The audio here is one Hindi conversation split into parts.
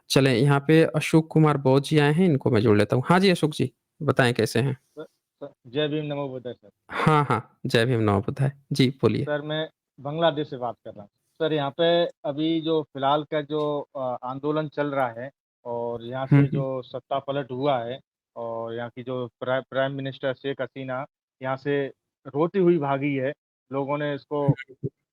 चलें यहाँ पे अशोक कुमार बोस जी आए हैं, इनको मैं जोड़ लेता हूँ। हाँ जी, अशोक जी, बताएँ कैसे हैं? सर जय भीम नमो बुद्धाय सर। हाँ, हाँ, जय भीम नमो बुद्धाय। जी, बोलिए। सर मैं बांग्लादेश से बात कर रहा हूँ। सर यहाँ पे अभी जो फिलहाल का जो आंदोलन चल रहा है और यहाँ हुँ, से हुँ। जो सत्ता पलट हुआ है और यहाँ की जो प्राइम मिनिस्टर शेख हसीना यहाँ से रोती हुई भागी है। लोगों ने इसको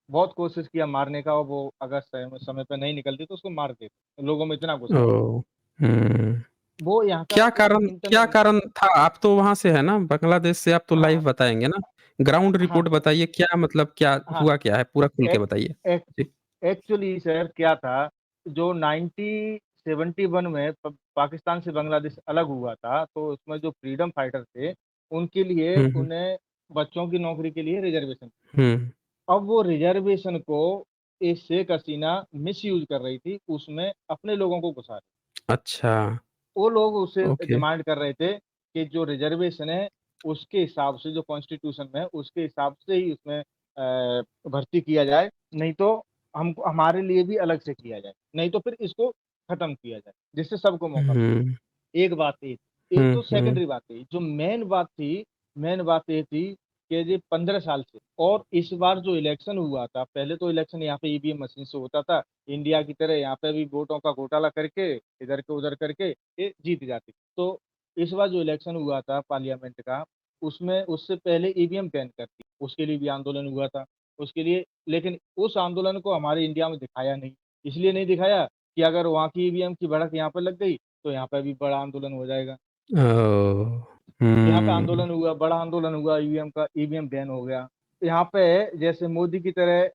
बहुत कोशिश किया मारने का और वो अगर समय समय पे नहीं निकलती तो उसको मार देते। लोगों में इतना गुस्सा था। ओह! हुँ। वो यहाँ का क्या एक कारण क्या इंटरनल। कारण था? आप तो वहाँ से हैं ना, बांग्लादेश से आप तो लाइव हाँ बताएँगे ना? ग्राउंड हाँ रिपोर्ट सर। बताइए, क्या मतलब क्या हाँ हुआ क्या है? पूरा खुल के एक, बताइए। एक, जी। एक्चुअली सर क्या था, जो 1971 में पाकिस्तान से बांग्लादेश अलग हुआ था तो उसमें जो फ्रीडम फाइटर थे उनके लिए हुँ, हुँ। उन्हें बच्चों की नौकरी के लिए रिजर्वेशन। हुँ। अब वो रिजर्वेशन को ये शेख हसीना मिस यूज कर रही थी, उसमें अपने लोगों को घुसा रही। अच्छा, वो लोग उससे ओके। डिमांड कर रहे थे कि जो रिजर्वेशन है उसके हिसाब से जो कॉन्स्टिट्यूशन में है, उसके हिसाब से ही उसमें भर्ती किया जाए, नहीं तो हम हमारे लिए भी अलग से किया जाए, नहीं तो फिर इसको खत्म किया जाए जिससे सबको मौका हुँ, मिले। एक बात ये थी। एक हुँ, तो हुँ। सेकेंडरी बात थी, जो मेन बात ये थी कि ये 15 साल से और इस बार जो इलेक्शन हुआ था, पहले तो इलेक्शन यहाँ पे ईवीएम मशीन से होता था, इंडिया की तरह यहाँ पे भी वोटों का घोटाला करके इधर के उधर करके ये जीत जाती। तो इस बार जो इलेक्शन हुआ था पार्लियामेंट का, उसमें उससे पहले ईवीएम बैन कर दी, उसके लिए भी आंदोलन हुआ था उसके लिए। लेकिन उस आंदोलन को हमारे इंडिया में दिखाया नहीं। इसलिए नहीं दिखाया कि अगर वहाँ की ईवीएम की भड़क यहाँ पर लग गई तो यहाँ पर भी बड़ा आंदोलन हो जाएगा। ओह! यहाँ पे हुँ। आंदोलन हुआ, बड़ा आंदोलन हुआ, ईवीएम का ईवीएम बैन हो गया। यहाँ पे जैसे मोदी की तरह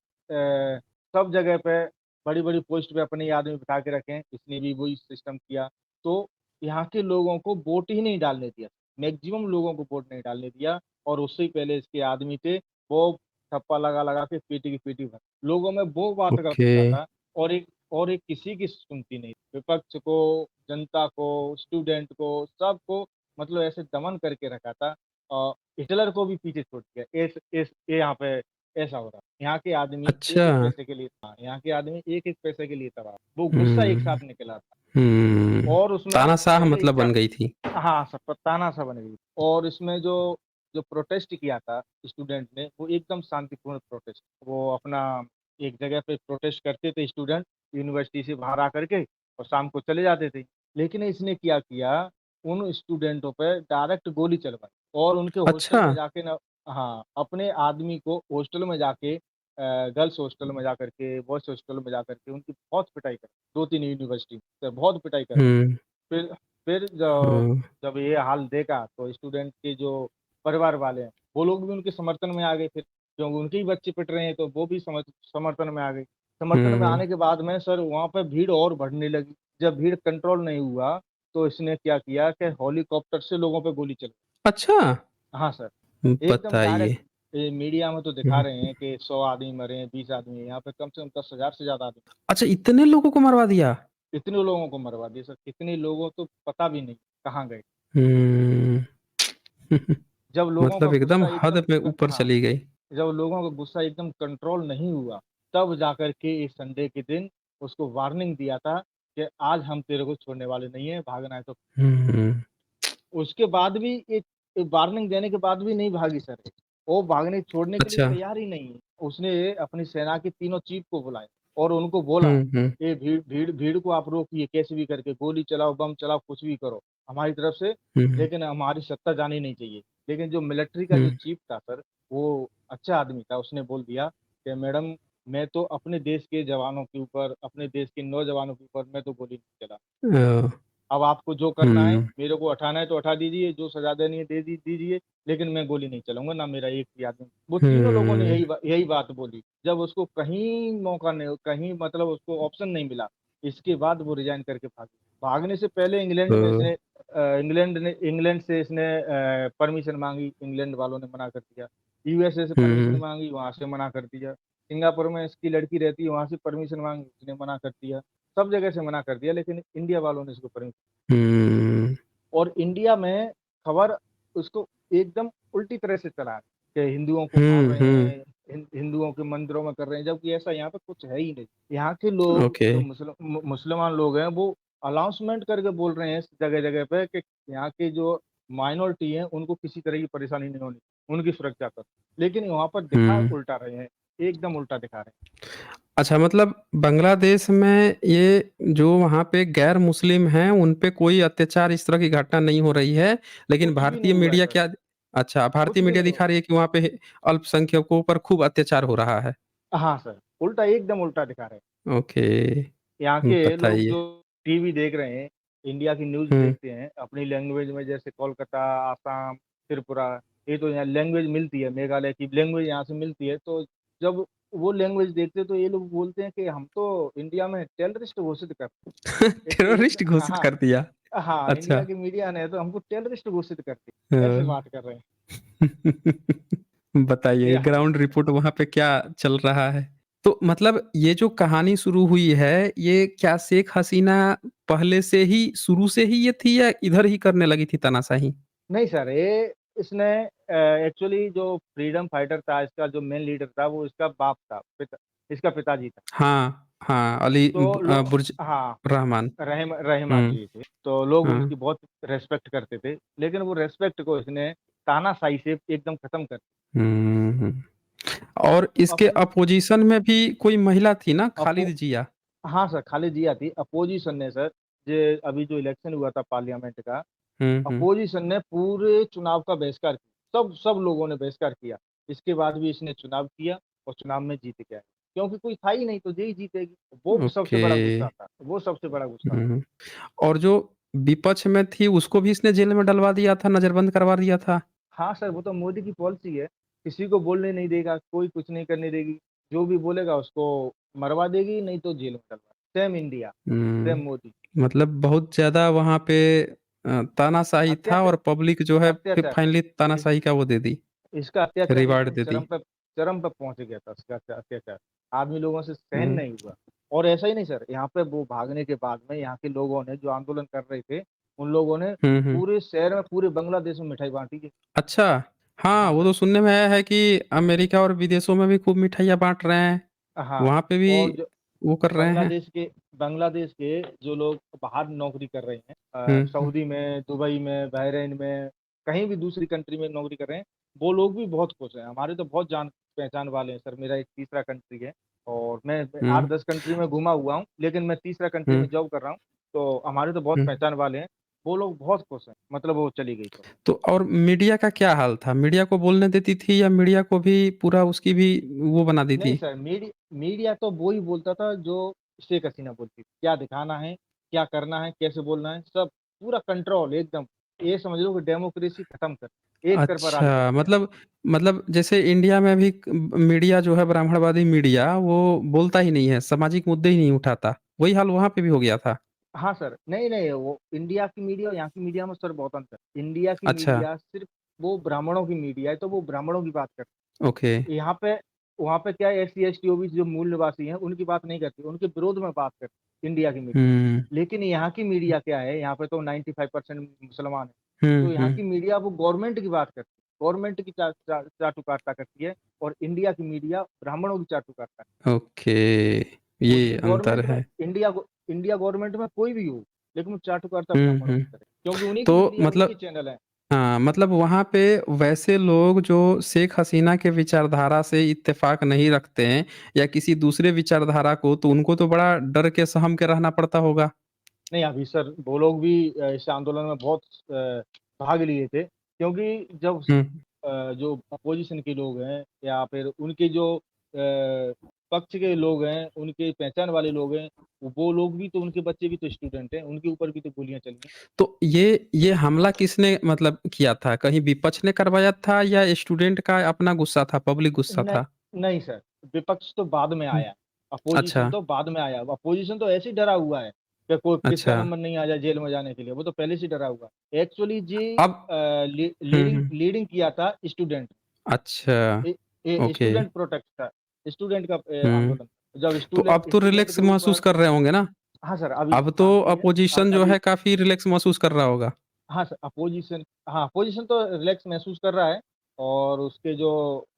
सब जगह पे बड़ी बड़ी पोस्ट पे अपने आदमी बिठा के रखे हैं, इसने भी वही सिस्टम किया। तो यहाँ के लोगों को वोट ही नहीं डालने दिया, मैक्सिमम लोगों को वोट नहीं डालने दिया। और उससे ही पहले इसके आदमी थे, वो ठप्पा लगा लगा के पीटी की पीटी भर लोगों में वो बात ओके। करता था। और एक किसी की सुनती नहीं, विपक्ष को, जनता को, स्टूडेंट को, सबको मतलब ऐसे दमन करके रखा था। और हिटलर को भी पीछे छोड़ दिया। ये यहाँ पे ऐसा हो रहा है। यहाँ के आदमी अच्छा। एक एक पैसे के लिए था, यहाँ के आदमी एक एक पैसे के लिए तबाह, वो गुस्सा एक हुँ, साथ निकला था। हुँ। और उसमें तानाशाह ऐसे मतलब बन गई थी। हाँ सब ताना सा बन गई। और इसमें जो जो प्रोटेस्ट किया था स्टूडेंट ने, वो एकदम शांतिपूर्ण प्रोटेस्ट, वो अपना एक जगह पे प्रोटेस्ट करते थे स्टूडेंट, यूनिवर्सिटी से बाहर आकर के, और शाम को चले जाते थे। लेकिन इसने क्या किया, उन स्टूडेंटों पे डायरेक्ट गोली चलवाई और उनके हॉस्टल अच्छा। में जाके ना, हाँ अपने आदमी को हॉस्टल में जाके, गर्ल्स हॉस्टल में जाकर के, बॉयज हॉस्टल में जाकर के उनकी बहुत पिटाई कर, 2-3 यूनिवर्सिटी से बहुत पिटाई कर। हुँ, फिर फिर जब हुँ, जब ये हाल देखा तो स्टूडेंट के जो परिवार वाले हैं वो लोग भी उनके समर्थन में आ गए। फिर क्योंकि उनके ही बच्चे पिट रहे हैं तो वो भी समर्थन में आ गए। समर्थन में हुँ। आने के बाद में सर वहाँ पे भीड़ और बढ़ने लगी। जब भीड़ कंट्रोल नहीं हुआ तो इसने क्या किया कि हेलीकॉप्टर से लोगों पे गोली चलाई। अच्छा! हाँ सर, एकदम बताइए। डायरेक्ट। मीडिया में तो दिखा हुँ। रहे हैं कि 100 आदमी मरे हैं, 20 आदमी हैं, यहाँ पे कम से कम 10,000 से ज्यादा आदमी। अच्छा, इतने लोगों को मरवा दिया? इतने लोगों को मरवा दिया सर, कितने लोगों तो पता भी नहीं कहाँ गए। हुँ। जब लोगों का मतलब एकदम गुस्सा हद में ऊपर हाँ, चली गई। जब लोगों का गुस्सा एकदम कंट्रोल नहीं हुआ, तब जाकर के इस संडे के दिन उसको वार्निंग दिया था कि आज हम तेरे को छोड़ने वाले नहीं है, भागना है तो। हुँ। उसके बाद भी एक वार्निंग देने के बाद भी नहीं भागी सर। वो भागने छोड़ने के लिए अच्छा। तैयार ही नहीं है। उसने अपनी सेना के तीनों चीफ को बुलाया और उनको बोला, हुँ, हुँ, ये भीड़ भीड़ भीड़ को आप रोकिए, कैसे भी करके गोली चलाओ, बम चलाओ, कुछ भी करो हमारी तरफ से, हुँ, लेकिन हमारी सत्ता जानी नहीं चाहिए। लेकिन जो मिलिट्री का हुँ, जो चीफ था सर, वो अच्छा आदमी था। उसने बोल दिया कि मैडम, मैं तो अपने देश के जवानों के ऊपर, अपने देश के नौजवानों के ऊपर मैं तो गोली नहीं चला। अ, अब आपको जो करना है, हुँ, मेरे को हटाना है तो हटा दीजिए, जो सजा देनी है दीजिए, लेकिन मैं गोली नहीं चलाऊंगा, ना मेरा एक भी आदमी। वो तीनों लोगों ने हुँ, यही बात बोली। जब उसको कहीं मौका नहीं, कहीं मतलब उसको ऑप्शन नहीं मिला, इसके बाद वो रिजाइन करके भागी। भागने से पहले अ, इंग्लैंड से इसने परमिशन मांगी, इंग्लैंड वालों ने मना कर दिया। यूएसए से परमिशन हुँ, मांगी, वहां से मना कर दिया। सिंगापुर में इसकी लड़की रहती है, वहां से परमिशन मांगी, उसने मना कर दिया। सब जगह से मना कर दिया, लेकिन इंडिया वालों ने इसको परमिशन। हुँ, और इंडिया में खबर उसको एकदम उल्टी तरह से चला है कि हिंदुओं को मार हुँ, रहे हुँ, हैं, हिंदुओं के मंदिरों में कर रहे हैं, जबकि ऐसा यहाँ पे कुछ है ही नहीं। यहाँ के लोग ओके। जो मुसलमान लोग हैं, वो अनाउंसमेंट करके बोल रहे हैं जगह जगह पे कि यहाँ की जो माइनॉरिटी है उनको किसी तरह की परेशानी नहीं होनी, उनकी सुरक्षा कर। लेकिन वहां पर दिखा हम्म। उल्टा रहे हैं, एकदम उल्टा दिखा रहे अच्छा, मतलब बांग्लादेश में ये जो वहाँ पे गैर मुस्लिम हैं उन पे कोई अत्याचार इस तरह की घटना नहीं हो रही है, हैं। लेकिन कुछ भी नहीं भारतीय हुआ है मीडिया सर, क्या, अच्छा, भारतीय कुछ भी मीडिया नहीं दिखा हुआ। रही है कि वहाँ पे अल्पसंख्यकों पर खूब अत्याचार हो रहा है। हाँ सर, उल्टा एकदम उल्टा दिखा रहे हैं। ओके। यहाँ के लोग बताइए। जो टीवी देख रहे हैं, इंडिया की न्यूज़ हुँ, देखते हैं अपनी लैंग्वेज में, जैसे कोलकाता, आसाम, त्रिपुरा, ये तो यहाँ लैंग्वेज मिलती है, मेघालय की लैंग्वेज यहाँ से मिलती है। तो जब वो लैंग्वेज देखते हैं तो ये लोग बोलते हैं कि हम तो इंडिया में टेररिस्ट घोषित करते हैं। टेररिस्ट हाँ घोषित कर दिया। हाँ, अच्छा। इंडिया की मीडिया ने तो हमको टेररिस्ट घोषित करती है, ऐसे हाँ। बात कर रहे हैं। बताइए यहाँ ग्राउंड रिपोर्ट वहाँ पे क्या चल रहा है? तो मतलब ये जो कहानी शुरू हुई है, ये क्या शेख हसीना पहले से ही शुरू से ही ये थी या इधर ही करने लगी थी तानाशाही? नहीं सर, ये इसने एक्चुअली जो फ्रीडम फाइटर था, इसका जो मेन लीडर था, वो इसका बाप था, इसका पिताजी था। हाँ, हाँ, अली तो बुर्ज हाँ, रहमान। रहमान हुँ, जी थे, तो लोग हाँ। उसकी बहुत रेस्पेक्ट करते थे। लेकिन वो रेस्पेक्ट को इसने तानाशाही से एकदम खत्म कर हुँ, हुँ। और इसके अपन अपोज़िशन में भी कोई महिला थी ना, अपो खालिद जिया? हाँ सर, खालिद जिया थी। अपोजिशन ने सर, ये अभी जो इलेक्शन हुआ था पार्लियामेंट का, हुँ, हुँ। अपोजिशन ने पूरे चुनाव का बहिष्कार किया, सब लोगों ने बहिष्कार किया। इसके बाद भी इसने चुनाव किया और चुनाव में जीत गया, क्योंकि कोई था ही नहीं तो यही जीतेगी। वो सबसे ओके। बड़ा गुस्सा था, वो सबसे बड़ा गुस्सा था। हुँ। और जो विपक्ष में थी उसको भी इसने जेल में डलवा दिया था, नज़रबंद करवा दिया था? हाँ सर, वो तो मोदी की पॉलिसी है, किसी को बोलने नहीं देगा, कोई कुछ नहीं करने देगी। जो भी बोलेगा उसको मरवा देगी, नहीं तो जेल में डलवा। सेम इंडिया, सेम हुँ। मोदी। मतलब बहुत ज़्यादा वहाँ पे तानाशाही था अत्याचार, और पब्लिक जो है फिर अत्याचार फाइनली इस, तानाशाही का वो दे दी, इसका अत्याचार रिवार्ड एकदम दे दी। चरम पे पहुंच गया था, इसका अत्याचार आदमी लोगों से सहन हुँ। नहीं हुआ। और ऐसा ही नहीं सर, यहाँ पे वो भागने के बाद में यहाँ के लोगों ने जो आंदोलन कर रहे थे, उन लोगों ने हुँ, हुँ। पूरे शहर में, पूरे बांग्लादेश में मिठाई बांटी है। अच्छा, हाँ, हाँ वो सर, तो सुनने में आया है कि अमेरिका और विदेशों में भी खूब मिठाइयाँ बाँट रहे हैं, हाँ। वहाँ पे भी और जो वो कर रहे हैं। बांग्लादेश के जो लोग बाहर नौकरी कर रहे हैं, हुँ, हुँ। सऊदी में, दुबई में, बहरीन में, कहीं भी दूसरी कंट्री में नौकरी कर रहे हैं, वो लोग भी बहुत खुश हैं। हमारे तो बहुत जान पहचान वाले हैं सर, मेरा एक तीसरा कंट्री है और मैं हुँ, 8-10 कंट्री में घुमा हुआ हूँ, लेकिन मैं तीसरा कंट्री हुँ, में जॉब कर रहा हूँ। तो हमारे तो बहुत हुँ। पहचान वाले हैं, वो लोग बहुत खुश हैं, मतलब वो चली गई तो। तो और मीडिया का क्या हाल था? मीडिया को बोलने देती थी या मीडिया को भी पूरा उसकी भी वो बना दी नहीं थी? सर, मीडिया तो वो ही बोलता था जो शेख हसीना बोलती थी, क्या दिखाना है, क्या करना है, कैसे बोलना है, सब पूरा कंट्रोल एकदम। ये समझ लो कि डेमोक्रेसी खत्म कर, एक तरफा राज कर अच्छा, दिया। मतलब जैसे इंडिया में भी मीडिया जो है ब्राह्मणवादी मीडिया वो बोलता ही नहीं है, सामाजिक मुद्दे ही नहीं उठाता। वही हाल वहाँ पे भी हो गया था। हाँ सर, नहीं नहीं, वो इंडिया की मीडिया और यहाँ की मीडिया में सर बहुत अंतर। इंडिया की अच्छा, मीडिया सिर्फ वो ब्राह्मणों की मीडिया है, तो वो ब्राह्मणों की बात करती ओके। है। यहाँ पे, वहाँ पे क्या है, SC ST OBC जो मूल निवासी हैं उनकी बात नहीं करती, उनके विरोध में बात करती इंडिया की मीडिया। हुँ, लेकिन यहाँ की मीडिया क्या है, यहाँ पे तो 95% मुसलमान है। हुँ, तो यहाँ हुँ। की मीडिया वो गवर्नमेंट की बात करती है, गवर्नमेंट की चाटुकारिता करती है। और इंडिया की मीडिया ब्राह्मणों की चाटुकारिता। ओके, ये उसकी अंतर गवर्नमेंट में, है। इंडिया गवर्नमेंट में कोई भी हो, लेकिन वो चाटुकारिता हुँ, ब्राह्मणों हुँ। की करे, क्योंकि उन्हीं की तो मीडिया, उनके मतलब चैनल है। हाँ, मतलब वहाँ पे वैसे लोग जो शेख हसीना के विचारधारा से इत्तेफ़ाक नहीं रखते हैं या किसी दूसरे विचारधारा को, तो उनको तो बड़ा डर के सहम के रहना पड़ता होगा। नहीं अभी सर, वो लोग भी इस आंदोलन में बहुत भाग लिए थे, क्योंकि जब हुँ। जो अपोजिशन के लोग हैं या फिर उनके जो पक्ष के लोग हैं, उनके पहचान वाले लोग हैं, वो लोग भी तो, उनके बच्चे भी तो स्टूडेंट हैं, उनके ऊपर भी तो गोलियां चली हैं। तो ये हमला किसने मतलब किया था? कहीं विपक्ष ने करवाया था या स्टूडेंट का अपना गुस्सा था, पब्लिक गुस्सा नहीं था? नहीं सर, विपक्ष तो बाद में हुँ। आया, अपोजिशन अच्छा, तो बाद में आया। अपोजिशन तो ऐसे ही डरा हुआ है कि कोई किसका अच्छा। नंबर नहीं आ जाए जेल में जाने के लिए, वो तो पहले से डरा हुआ है। एक्चुअली जी, अब हुँ, लीडिंग हुँ। लीडिंग किया था स्टूडेंट। अच्छा, ओके। स्टूडेंट प्रोटेस्ट था, स्टूडेंट का हुँ। आंदोलन। जब तो अब तो स्टूडेंट रिलैक्स के महसूस ऊपर, कर रहे होंगे ना? हाँ सर, अभी अब तो हाँ अपोज़िशन जो अभी है काफ़ी रिलैक्स महसूस कर रहा होगा। हाँ सर, अपोजिशन, हाँ अपोजिशन तो रिलैक्स महसूस कर रहा है। और उसके जो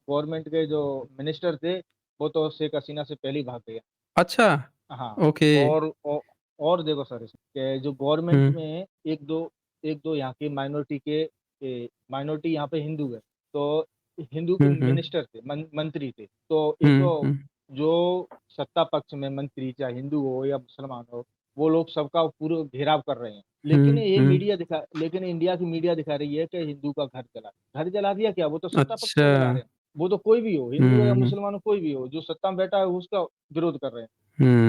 गवर्नमेंट के जो मिनिस्टर थे, वो तो शेख हसीना से पहले ही भाग गए। अच्छा, हाँ। ओके। और औ और देखो सर इसमें कि जो गवर्नमेंट हुँ, में एक दो यहाँ के माइनॉरिटी यहाँ पे हिंदू है, तो हिंदू के हुँ, हुँ, मिनिस्टर थे, मंत्री थे। तो एक हुँ, तो हुँ। जो सत्ता पक्ष में मंत्री, चाहे हिंदू हो या मुसलमान हो, वो लोग सबका पूरा घेराव कर रहे हैं। हुँ, हुँ। लेकिन इंडिया की मीडिया दिखा रही है कि हिंदू का घर जला दिया। क्या वो तो सत्ता पक्ष अच्छा। का जला रहे हैं। वो तो कोई भी हो, हिंदू हो या हुँ, मुसलमान हो, कोई भी हो, जो सत्ता में बैठा है उसका विरोध कर रहे हैं।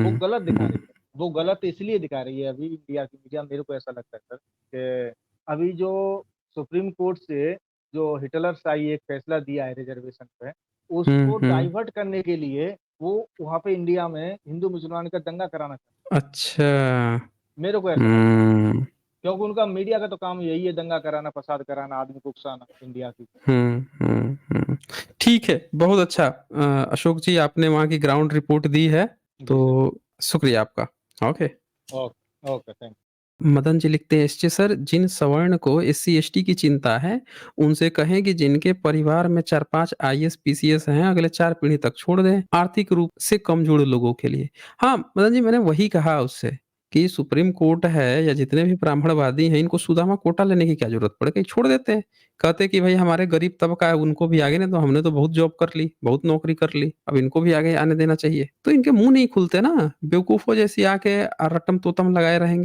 वो हुँ, गलत दिखा हुँ। रही है। वो गलत इसलिए दिखा रही है अभी इंडिया की मीडिया, मेरे को ऐसा लगता है सर कि अभी जो सुप्रीम कोर्ट से जो हिटलरशाही एक फैसला दिया है रिजर्वेशन पे, हुँ, उसको हुँ। डाइवर्ट करने के लिए वो वहां पे इंडिया में हिंदू मुसलमान का दंगा कराना चाहते अच्छा। हैं। मेरे को ऐसा लगता है, हुँ, क्योंकि उनका मीडिया का तो काम यही है, दंगा कराना, फसाद कराना, आदमी को उकसाना इंडिया की। हुँ, हुँ, हुँ। ठीक है, बहुत अच्छा अशोक जी आपने वहाँ की ग्राउंड रिपोर्ट दी है, जी सर। तो शुक्रिया आपका। Okay. Okay okay, thank Madan ji लिखते हैं एसटी सर जिन सवर्ण को एससी एसटी की चिंता है उनसे कहें कि जिनके परिवार में 4-5 आईएएस पीसीएस हैं अगले 4 पीढ़ी तक छोड़ दें आर्थिक रूप से कमजोर लोगों के लिए। हाँ, मदन जी मैंने वही कहा उससे कि सुप्रीम कोर्ट है या जितने भी ब्राह्मणवादी हैं इनको सुदामा कोटा लेने की क्या जरूरत पड़ गई छोड़ देते हैं। कहते कि भाई हमारे गरीब तबका है उनको भी आगे नहीं तो हमने तो बहुत जॉब कर ली, बहुत नौकरी कर ली, अब इनको भी आगे आने देना चाहिए। तो इनके मुँह नहीं खुलते ना, बेवकूफ़ों जैसी आके रटम-तोतम लगाए रहेंगे।